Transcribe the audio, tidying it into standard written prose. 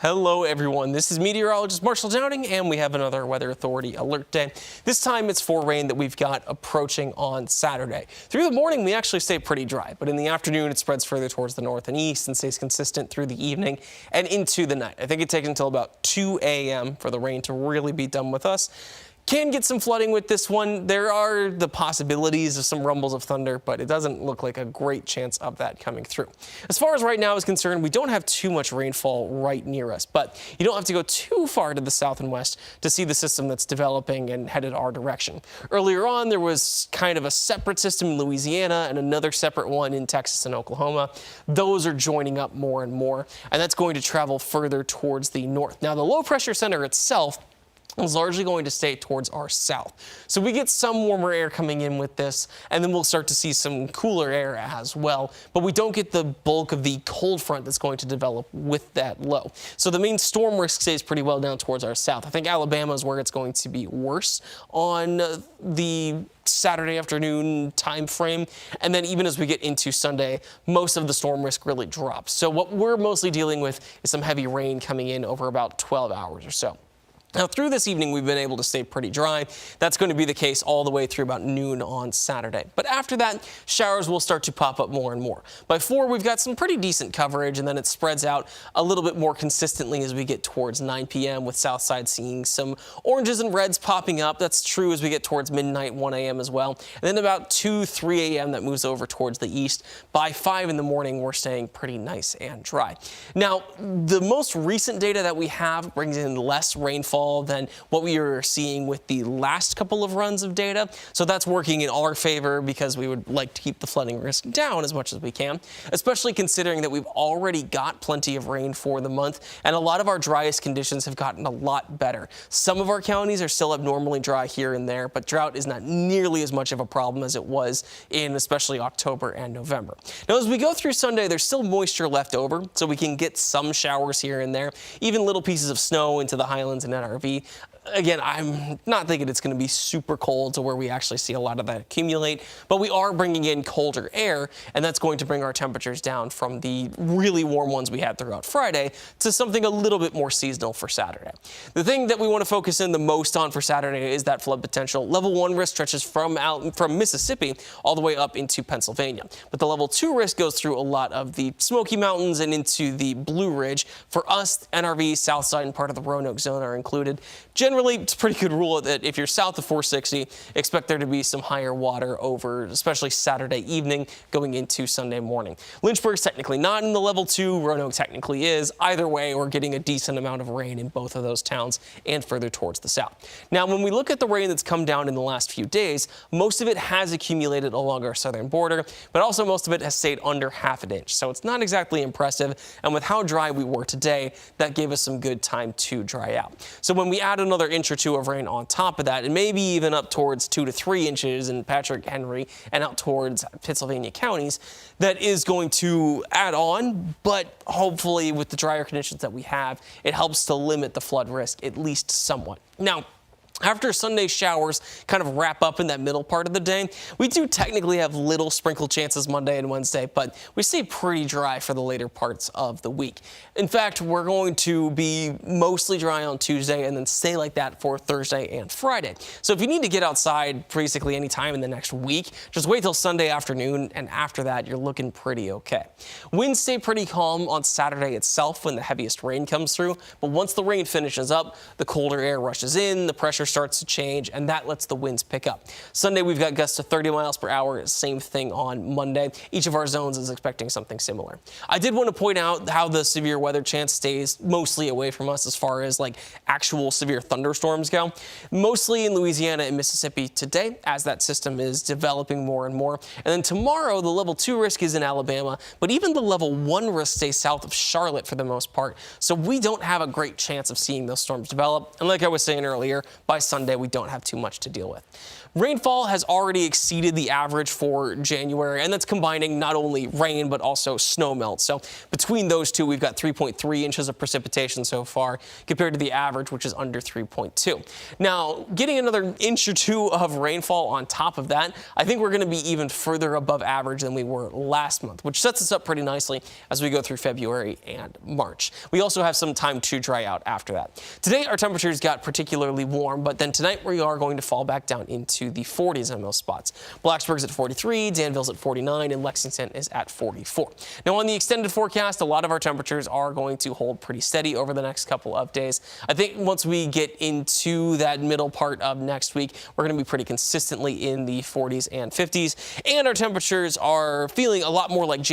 Hello everyone, this is Meteorologist Marshall Downing and we have another Weather Authority alert day. This time it's for rain that we've got approaching on Saturday. Through the morning we actually stay pretty dry, but in the afternoon it spreads further towards the north and east and stays consistent through the evening and into the night. I think it takes until about 2 a.m. for the rain to really be done with us. Can get some flooding with this one. There are the possibilities of some rumbles of thunder, but it doesn't look like a great chance of that coming through. As far as right now is concerned, we don't have too much rainfall right near us, but you don't have to go too far to the south and west to see the system that's developing and headed our direction. Earlier on, there was kind of a separate system in Louisiana and another separate one in Texas and Oklahoma. Those are joining up more and more, and that's going to travel further towards the north. Now, the low pressure center itself is largely going to stay towards our south. So we get some warmer air coming in with this, and then we'll start to see some cooler air as well. But we don't get the bulk of the cold front that's going to develop with that low. So the main storm risk stays pretty well down towards our south. I think Alabama is where it's going to be worse on the Saturday afternoon time frame, and then even as we get into Sunday, most of the storm risk really drops. So what we're mostly dealing with is some heavy rain coming in over about 12 hours or so. Now, through this evening, we've been able to stay pretty dry. That's going to be the case all the way through about noon on Saturday. But after that, showers will start to pop up more and more. By 4, we've got some pretty decent coverage, and then it spreads out a little bit more consistently as we get towards 9 p.m. with south side seeing some oranges and reds popping up. That's true as we get towards midnight, 1 a.m. as well. And then about 2, 3 a.m. that moves over towards the east. By 5 in the morning, we're staying pretty nice and dry. Now, the most recent data that we have brings in less rainfall than what we were seeing with the last couple of runs of data. So that's working in our favor because we would like to keep the flooding risk down as much as we can, especially considering that we've already got plenty of rain for the month and a lot of our driest conditions have gotten a lot better. Some of our counties are still abnormally dry here and there, but drought is not nearly as much of a problem as it was in especially October and November. Now, as we go through Sunday, there's still moisture left over, so we can get some showers here and there, even little pieces of snow into the highlands and NRV. Again, I'm not thinking it's going to be super cold to where we actually see a lot of that accumulate, but we are bringing in colder air, and that's going to bring our temperatures down from the really warm ones we had throughout Friday to something a little bit more seasonal for Saturday. The thing that we want to focus in the most on for Saturday is that flood potential. Level 1 risk stretches from Mississippi all the way up into Pennsylvania, but the level 2 risk goes through a lot of the Smoky Mountains and into the Blue Ridge. For us, NRV, Southside, and part of the Roanoke zone are included. Generally, it's a pretty good rule that if you're south of 460, expect there to be some higher water over, especially Saturday evening going into Sunday morning. Lynchburg's technically not in the level 2. Roanoke technically is. Either way, we're getting a decent amount of rain in both of those towns and further towards the south. Now, when we look at the rain that's come down in the last few days, most of it has accumulated along our southern border, but also most of it has stayed under ½ inch. So it's not exactly impressive. And with how dry we were today, that gave us some good time to dry out. So when we add another inch or two of rain on top of that, and maybe even up towards 2 to 3 inches in Patrick, Henry, and out towards Pennsylvania counties, that is going to add on, but hopefully with the drier conditions that we have, it helps to limit the flood risk at least somewhat. Now, after Sunday showers kind of wrap up in that middle part of the day, we do technically have little sprinkle chances Monday and Wednesday, but we stay pretty dry for the later parts of the week. In fact, we're going to be mostly dry on Tuesday and then stay like that for Thursday and Friday. So if you need to get outside basically any time in the next week, just wait till Sunday afternoon, and after that, you're looking pretty okay. Winds stay pretty calm on Saturday itself when the heaviest rain comes through, but once the rain finishes up, the colder air rushes in, the pressure starts to change, and that lets the winds pick up. Sunday, we've got gusts to 30 miles per hour. Same thing on Monday. Each of our zones is expecting something similar. I did want to point out how the severe weather chance stays mostly away from us as far as like actual severe thunderstorms go. Mostly in Louisiana and Mississippi today as that system is developing more and more. And then tomorrow, the level 2 risk is in Alabama, but even the level 1 risk stays south of Charlotte for the most part. So we don't have a great chance of seeing those storms develop. And like I was saying earlier, by Sunday, we don't have too much to deal with. Rainfall has already exceeded the average for January, and that's combining not only rain but also snow melt. So between those two, we've got 3.3 inches of precipitation so far compared to the average, which is under 3.2. Now, getting another inch or two of rainfall on top of that, I think we're going to be even further above average than we were last month, which sets us up pretty nicely as we go through February and March. We also have some time to dry out after that. Today, our temperatures got particularly warm, but then tonight we are going to fall back down into the 40s in most spots. Blacksburg's at 43, Danville's at 49, and Lexington is at 44. Now, on the extended forecast, a lot of our temperatures are going to hold pretty steady over the next couple of days. I think once we get into that middle part of next week, we're going to be pretty consistently in the 40s and 50s, and our temperatures are feeling a lot more like